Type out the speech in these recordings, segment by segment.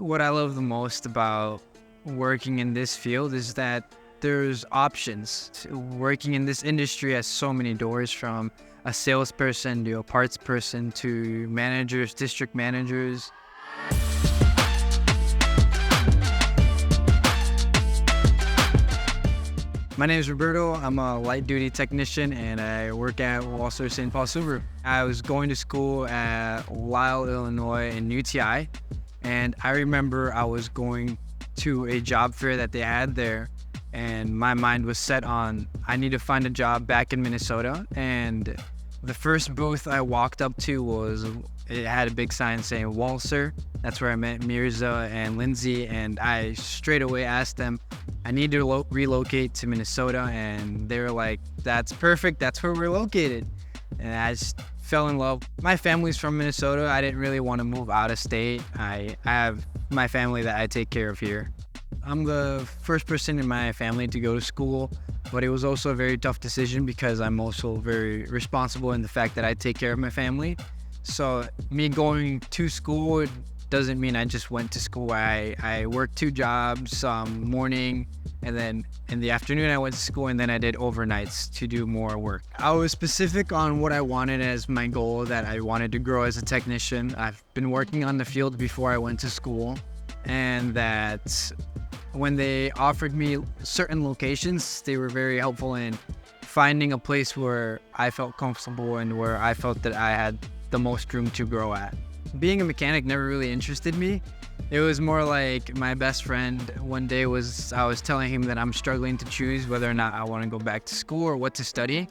what I love the most about working in this field is that there's options. Working in this industry has so many doors, from a salesperson to a parts person to managers, district managers. My name is Roberto. I'm a light duty technician and I work at Walser St. Subaru. I was going to school at Lisle, Illinois in UTI, and I remember I was going to a job fair that they had there, and my mind was set on I need to find a job back in Minnesota. And the first booth I walked up to it had a big sign saying Walser. That's where I met Mirza and Lindsay, and I straight away asked them, I need to relocate to Minnesota, and they were like, that's perfect, that's where we're located. And I just fell in love. My family's from Minnesota. I didn't really want to move out of state. I have my family that I take care of here. I'm the first person in my family to go to school, but it was also a very tough decision because I'm also very responsible in the fact that I take care of my family. So me going to school doesn't mean I just went to school. I worked 2 jobs, morning, and then in the afternoon I went to school, and then I did overnights to do more work. I was specific on what I wanted as my goal, that I wanted to grow as a technician. I've been working on the field before I went to school, and that when they offered me certain locations, they were very helpful in finding a place where I felt comfortable and where I felt that I had the most room to grow at. Being a mechanic never really interested me. It was more like my best friend one day I was telling him that I'm struggling to choose whether or not I want to go back to school or what to study.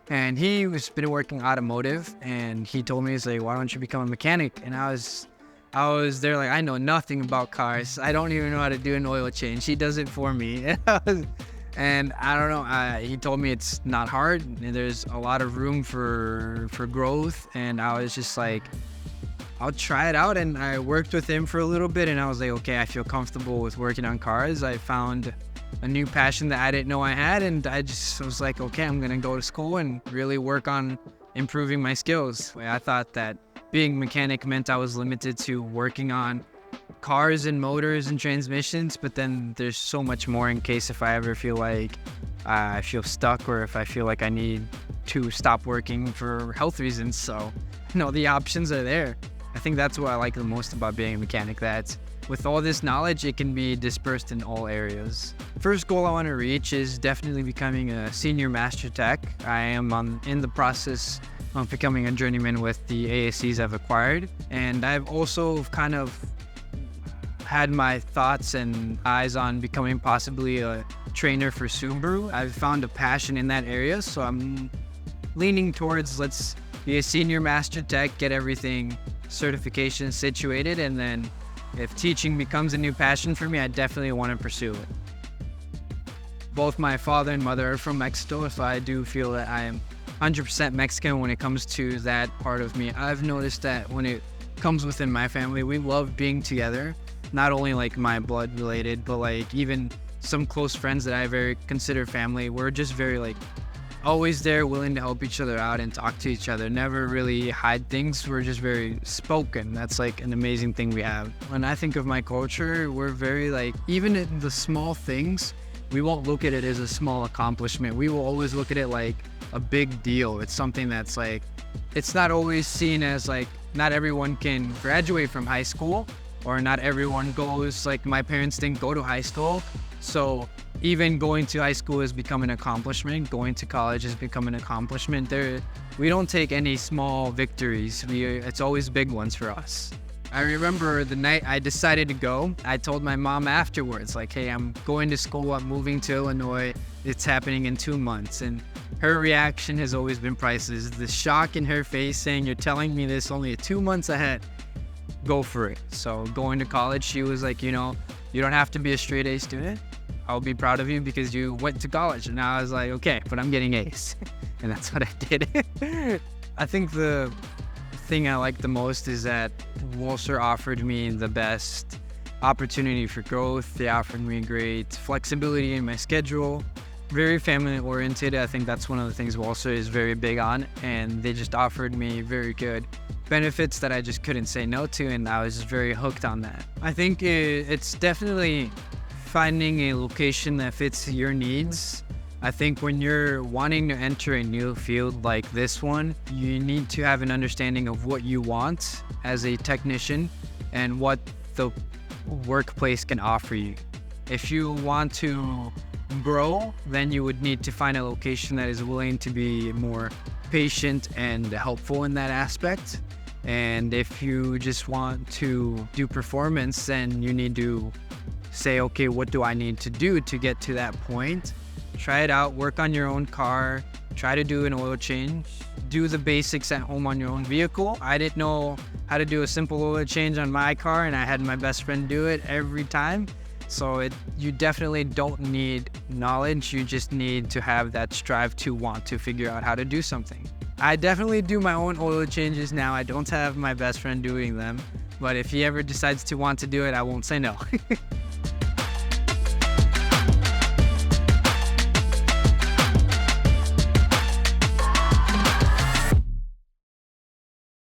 And he was been working automotive, and he told me, he's like, why don't you become a mechanic? And I was there like, I know nothing about cars. I don't even know how to do an oil change. He does it for me. And I don't know, he told me it's not hard and there's a lot of room for growth. And I was just like, I'll try it out. And I worked with him for a little bit, and I was like, okay, I feel comfortable with working on cars. I found a new passion that I didn't know I had, and I just was like, okay, I'm gonna go to school and really work on improving my skills. I thought that being a mechanic meant I was limited to working on cars and motors and transmissions, but then there's so much more in case if I ever feel like I feel stuck, or if I feel like I need to stop working for health reasons. So, the options are there. I think that's what I like the most about being a mechanic, that with all this knowledge, it can be dispersed in all areas. First goal I want to reach is definitely becoming a senior master tech. I am in the process of becoming a journeyman with the ASCs I've acquired. And I've also kind of had my thoughts and eyes on becoming possibly a trainer for Subaru. I've found a passion in that area, so I'm leaning towards let's be a senior master tech, get everything certification situated, and then if teaching becomes a new passion for me, I definitely want to pursue it. Both my father and mother are from Mexico, so I do feel that I am 100% Mexican when it comes to that part of me. I've noticed that when it comes within my family, we love being together. Not only like my blood related, but like even some close friends that I very consider family. We're just very like always there, willing to help each other out and talk to each other. Never really hide things. We're just very spoken. That's like an amazing thing we have. When I think of my culture, we're very like, even in the small things, we won't look at it as a small accomplishment. We will always look at it like a big deal. It's something that's like, it's not always seen as like, not everyone can graduate from high school, or not everyone goes, like my parents didn't go to high school. So even going to high school has become an accomplishment. Going to college has become an accomplishment. We don't take any small victories. It's always big ones for us. I remember the night I decided to go, I told my mom afterwards, like, hey, I'm going to school, I'm moving to Illinois, it's happening in 2 months. And her reaction has always been priceless. The shock in her face saying, you're telling me this only 2 months ahead, go for it. So going to college, she was like, you don't have to be a straight A student. I'll be proud of you because you went to college. And I was like, okay, but I'm getting A's. And that's what I did. I think the thing I like the most is that Walser offered me the best opportunity for growth. They offered me great flexibility in my schedule. Very family oriented. I think that's one of the things Walser is very big on. And they just offered me very good benefits that I just couldn't say no to, and I was just very hooked on that. I think it's definitely finding a location that fits your needs. I think when you're wanting to enter a new field like this one, you need to have an understanding of what you want as a technician and what the workplace can offer you. If you want to grow, then you would need to find a location that is willing to be more patient and helpful in that aspect. And if you just want to do performance, then you need to say, okay, what do I need to do to get to that point? Try it out, work on your own car, try to do an oil change, do the basics at home on your own vehicle. I didn't know how to do a simple oil change on my car, and I had my best friend do it every time. So you definitely don't need knowledge, you just need to have that strive to want to figure out how to do something. I definitely do my own oil changes now. I don't have my best friend doing them, but if he ever decides to want to do it, I won't say no.